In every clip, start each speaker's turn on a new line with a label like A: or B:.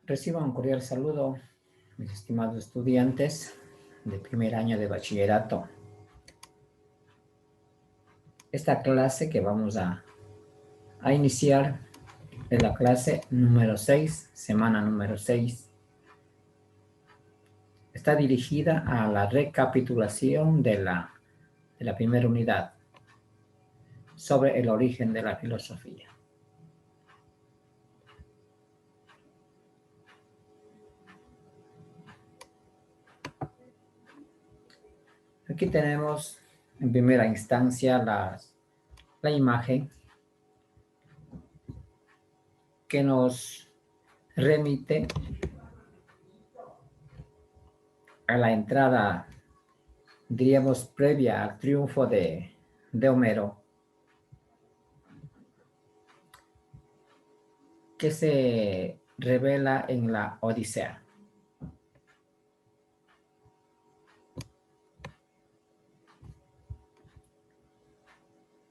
A: Reciban un cordial saludo, mis estimados estudiantes de primer año de bachillerato. Esta clase que vamos a iniciar es la clase número 6, semana número 6. Está dirigida a la recapitulación de la primera unidad sobre el origen de la filosofía. Aquí tenemos en primera instancia la imagen que nos remite a la entrada, diríamos, previa al triunfo de Homero, que se revela en la Odisea.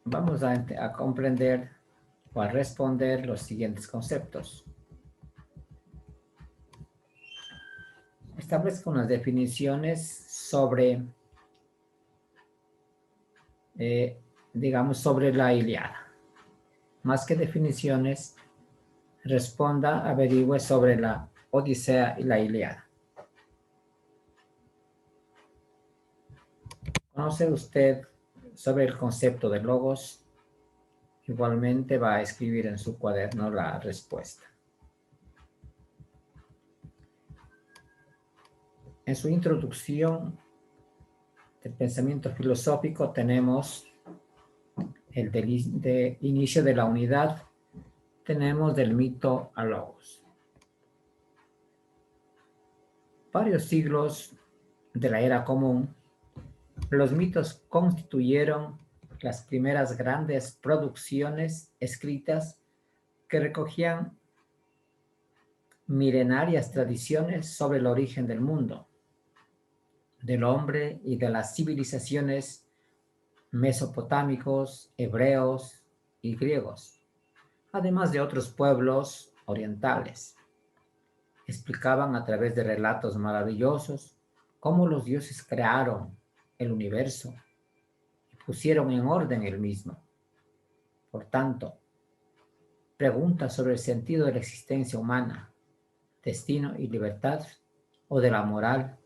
A: Vamos a comprender o a responder los siguientes conceptos. Establezco unas definiciones sobre, digamos, sobre la Ilíada. Más que definiciones, responda, averigüe sobre la Odisea y la Ilíada. ¿Conoce usted sobre el concepto de logos? Igualmente va a escribir en su cuaderno la respuesta. En su introducción del pensamiento filosófico tenemos el de inicio de la unidad, tenemos del mito a logos. Varios siglos de la era común, los mitos constituyeron las primeras grandes producciones escritas que recogían milenarias tradiciones sobre el origen del mundo, del hombre y de las civilizaciones mesopotámicos, hebreos y griegos, además de otros pueblos orientales. Explicaban a través de relatos maravillosos cómo los dioses crearon el universo y pusieron en orden el mismo. Por tanto, preguntas sobre el sentido de la existencia humana, destino y libertad, o de la moral,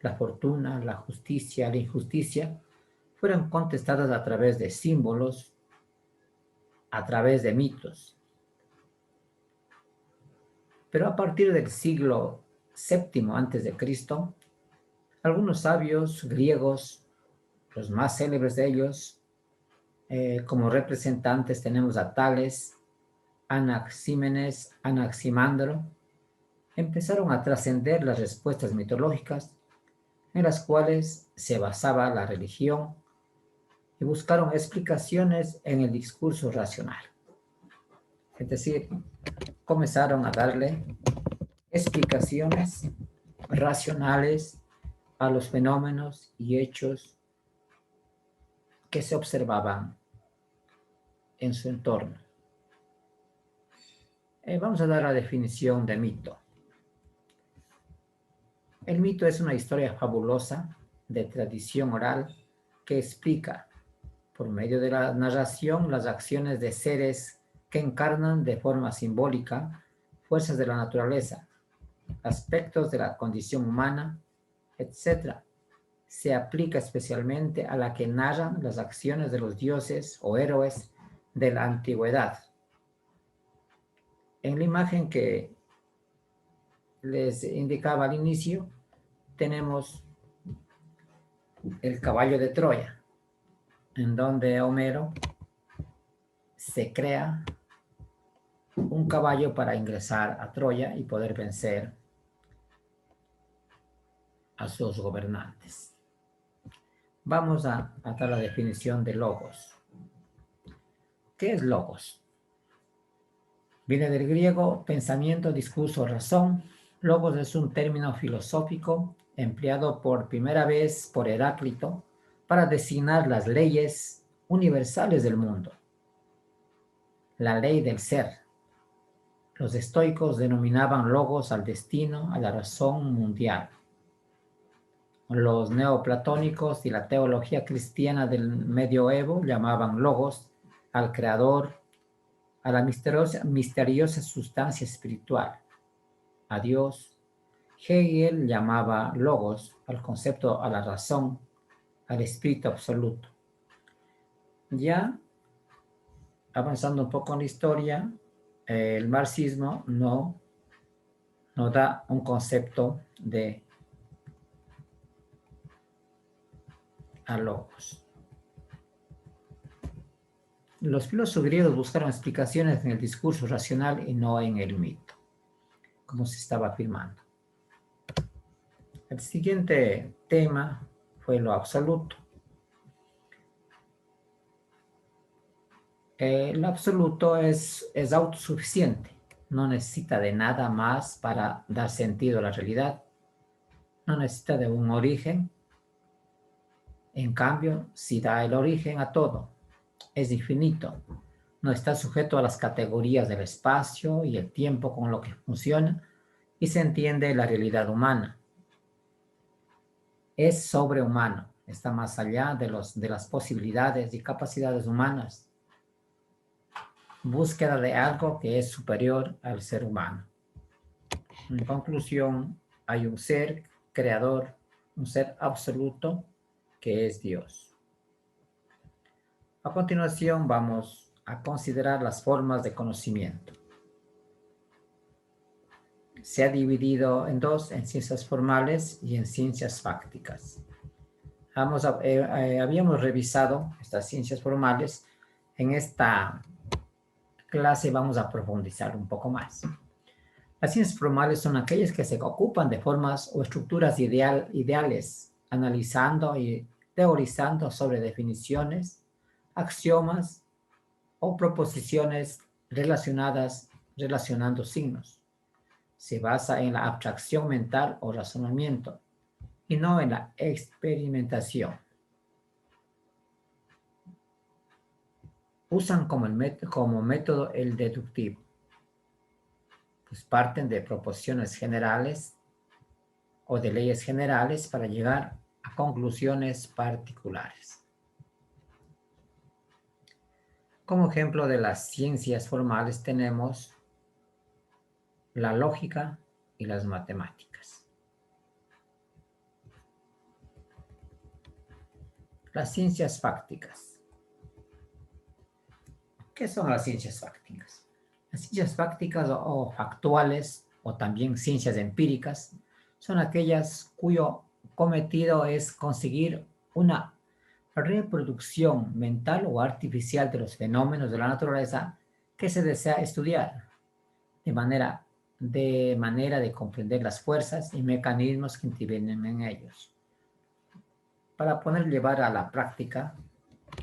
A: la fortuna, la justicia, la injusticia, fueron contestadas a través de símbolos, a través de mitos. Pero a partir del siglo VII a.C., algunos sabios griegos, los más célebres de ellos, como representantes tenemos a Tales, Anaxímenes, Anaximandro, empezaron a trascender las respuestas mitológicas en las cuales se basaba la religión y buscaron explicaciones en el discurso racional. Es decir, comenzaron a darle explicaciones racionales a los fenómenos y hechos que se observaban en su entorno. Vamos a dar la definición de mito. El mito es una historia fabulosa de tradición oral que explica, por medio de la narración, las acciones de seres que encarnan de forma simbólica fuerzas de la naturaleza, aspectos de la condición humana, etc. Se aplica especialmente a la que narran las acciones de los dioses o héroes de la antigüedad. En la imagen que les indicaba al inicio, tenemos el caballo de Troya, en donde Homero se crea un caballo para ingresar a Troya y poder vencer a sus gobernantes. Vamos a dar la definición de logos. ¿Qué es logos? Viene del griego pensamiento, discurso, razón. Logos es un término filosófico empleado por primera vez por Heráclito para designar las leyes universales del mundo. La ley del ser, Los estoicos denominaban logos al destino, a la razón mundial. Los neoplatónicos y la teología cristiana del medioevo llamaban logos al creador, a la misteriosa sustancia espiritual, a Dios. Hegel llamaba logos al concepto, a la razón, al espíritu absoluto. Ya avanzando un poco en la historia, el marxismo no da un concepto de a logos. Los filósofos griegos buscaron explicaciones en el discurso racional y no en el mito, como se estaba afirmando. El siguiente tema fue lo absoluto. El absoluto es autosuficiente, no necesita de nada más para dar sentido a la realidad, no necesita de un origen. En cambio, sí da el origen a todo, es infinito, no está sujeto a las categorías del espacio y el tiempo con lo que funciona y se entiende la realidad humana. Es sobrehumano, está más allá de las posibilidades y capacidades humanas. Búsqueda de algo que es superior al ser humano. En conclusión, hay un ser creador, un ser absoluto que es Dios. A continuación vamos a considerar las formas de conocimiento. Se ha dividido en dos, en ciencias formales y en ciencias fácticas. Habíamos revisado estas ciencias formales. En esta clase vamos a profundizar un poco más. Las ciencias formales son aquellas que se ocupan de formas o estructuras ideales, analizando y teorizando sobre definiciones, axiomas o proposiciones relacionando signos. Se basa en la abstracción mental o razonamiento y no en la experimentación. Usan como método el deductivo. Pues parten de proposiciones generales o de leyes generales para llegar a conclusiones particulares. Como ejemplo de las ciencias formales tenemos la lógica y las matemáticas. Las ciencias fácticas. ¿Qué son las ciencias fácticas? Las ciencias fácticas o factuales, o también ciencias empíricas, son aquellas cuyo cometido es conseguir una reproducción mental o artificial de los fenómenos de la naturaleza que se desea estudiar, de manera de comprender las fuerzas y mecanismos que intervienen en ellos. Para poder llevar a la práctica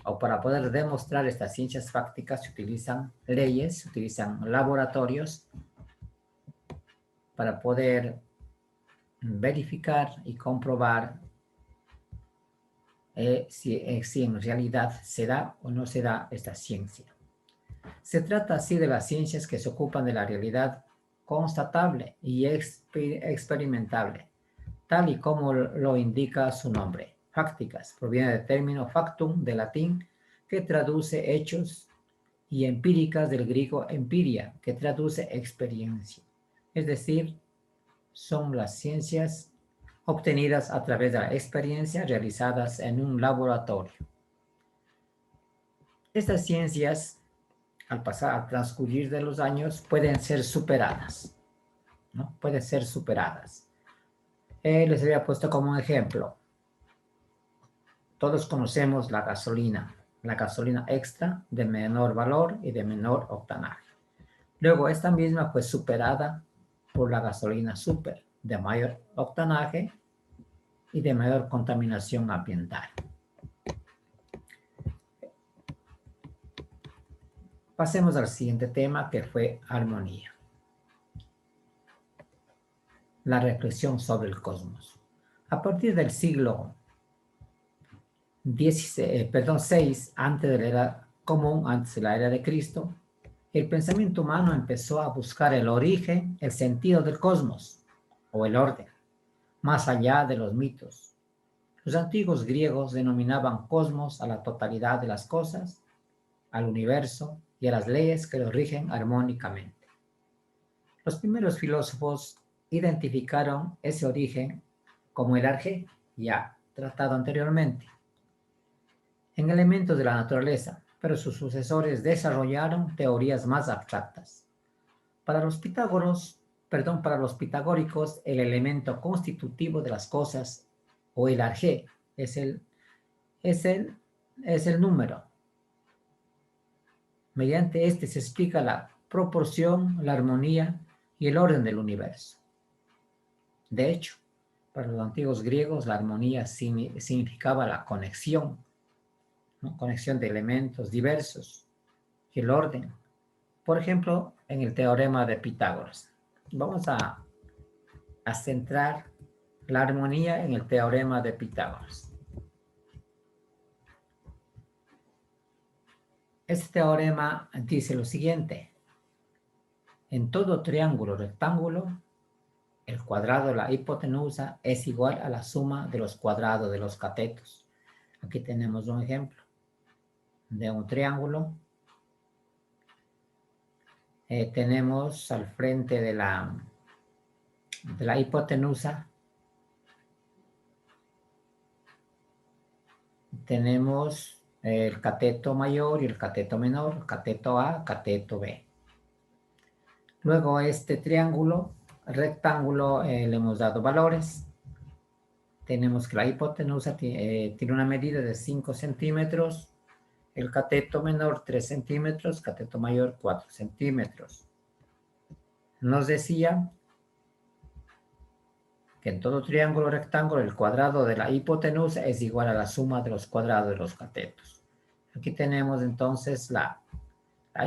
A: o para poder demostrar estas ciencias fácticas se utilizan leyes, se utilizan laboratorios para poder verificar y comprobar si en realidad se da o no se da esta ciencia. Se trata así de las ciencias que se ocupan de la realidad constatable y experimentable, tal y como lo indica su nombre. Fácticas proviene del término factum, de latín, que traduce hechos, y empíricas del griego empiria, que traduce experiencia. Es decir, son las ciencias obtenidas a través de la experiencia realizadas en un laboratorio. Estas ciencias, al transcurrir de los años, pueden ser superadas, ¿no? Pueden ser superadas. Les había puesto como un ejemplo. Todos conocemos la gasolina extra de menor valor y de menor octanaje. Luego, esta misma fue superada por la gasolina super de mayor octanaje y de mayor contaminación ambiental. Pasemos al siguiente tema, que fue armonía. La reflexión sobre el cosmos. A partir del siglo VI, antes de la era común, antes de la era de Cristo, el pensamiento humano empezó a buscar el origen, el sentido del cosmos o el orden, más allá de los mitos. Los antiguos griegos denominaban cosmos a la totalidad de las cosas, al universo y a las leyes que lo rigen armónicamente. Los primeros filósofos identificaron ese origen como el arjé, ya tratado anteriormente, en elementos de la naturaleza, pero sus sucesores desarrollaron teorías más abstractas. Para los pitagóricos, el elemento constitutivo de las cosas, o el arjé, es es el, es el número. Mediante este se explica la proporción, la armonía y el orden del universo. De hecho, para los antiguos griegos, la armonía significaba la conexión, ¿no? Conexión de elementos diversos y el orden. Por ejemplo, en el teorema de Pitágoras. Vamos a centrar la armonía en el teorema de Pitágoras. Este teorema dice lo siguiente: en todo triángulo rectángulo, el cuadrado de la hipotenusa es igual a la suma de los cuadrados de los catetos. Aquí tenemos un ejemplo de un triángulo. Tenemos al frente de la hipotenusa, tenemos el cateto mayor y el cateto menor, cateto A, cateto B. Luego a este triángulo rectángulo le hemos dado valores. Tenemos que la hipotenusa tiene una medida de 5 centímetros, el cateto menor 3 centímetros, cateto mayor 4 centímetros. Nos decía que en todo triángulo rectángulo el cuadrado de la hipotenusa es igual a la suma de los cuadrados de los catetos. Aquí tenemos entonces la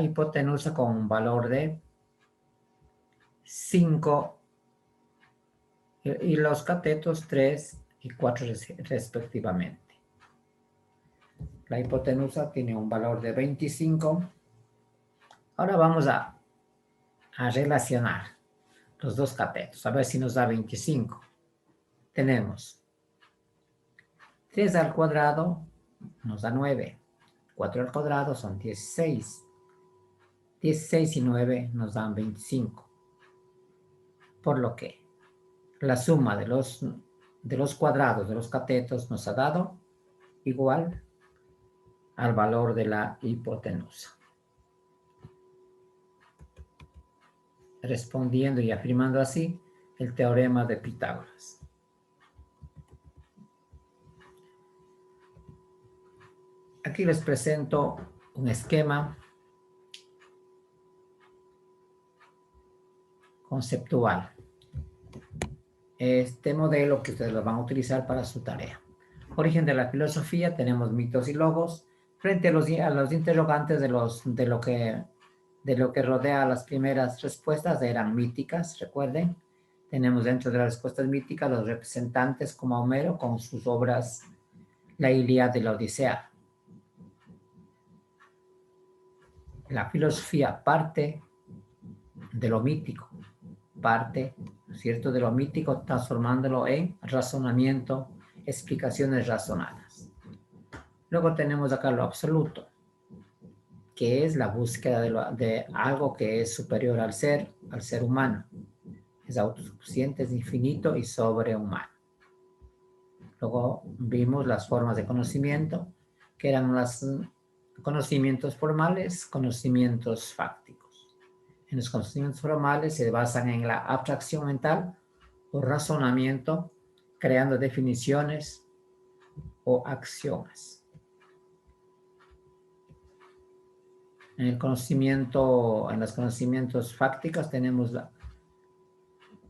A: hipotenusa con un valor de 5 y los catetos 3 y 4 respectivamente. La hipotenusa tiene un valor de 25. Ahora vamos a relacionar los dos catetos, a ver si nos da 25. Tenemos 3 al cuadrado nos da 9. 4 al cuadrado son 16. 16 y 9 nos dan 25. Por lo que la suma de los cuadrados de los catetos nos ha dado igual al valor de la hipotenusa. Respondiendo y afirmando así el teorema de Pitágoras. Aquí les presento un esquema conceptual. Este modelo que ustedes lo van a utilizar para su tarea. Origen de la filosofía, tenemos mitos y logos. Frente a los interrogantes de lo que rodea las primeras respuestas eran míticas, recuerden. Tenemos dentro de las respuestas míticas los representantes como Homero con sus obras La Ilíada y la Odisea. La filosofía parte de lo mítico, parte, ¿cierto?, de lo mítico, transformándolo en razonamiento, explicaciones razonadas. Luego tenemos acá lo absoluto, que es la búsqueda de algo que es superior al ser humano. Es autosuficiente, es infinito y sobrehumano. Luego vimos las formas de conocimiento, que eran los conocimientos formales, conocimientos fácticos. En los conocimientos formales se basan en la abstracción mental o razonamiento, creando definiciones o axiomas. En los conocimientos fácticos tenemos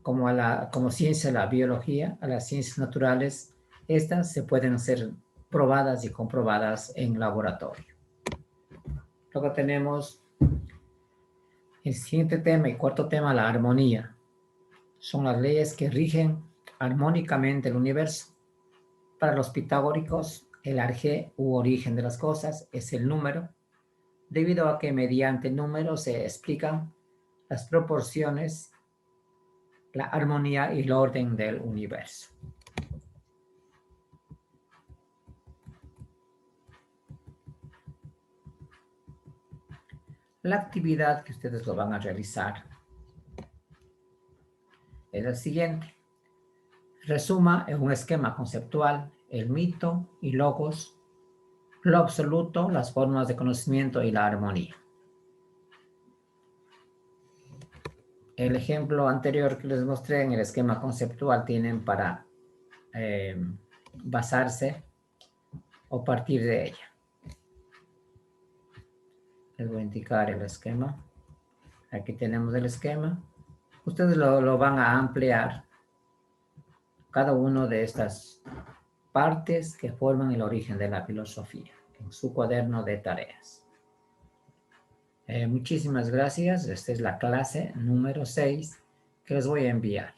A: como ciencia la biología, a las ciencias naturales. Estas se pueden ser probadas y comprobadas en laboratorio. Luego tenemos el siguiente tema y cuarto tema, la armonía. Son las leyes que rigen armónicamente el universo. Para los pitagóricos, el arjé u origen de las cosas es el número. debido a que mediante números se explican las proporciones, la armonía y el orden del universo. La actividad que ustedes lo van a realizar es la siguiente. Resuma en un esquema conceptual el mito y logos, lo absoluto, las formas de conocimiento y la armonía. El ejemplo anterior que les mostré en el esquema conceptual tienen para basarse o partir de ella. Les voy a indicar el esquema. Aquí tenemos el esquema. Ustedes lo van a ampliar cada una de estas partes que forman el origen de la filosofía en su cuaderno de tareas. Muchísimas gracias. Esta es la clase número 6 que les voy a enviar.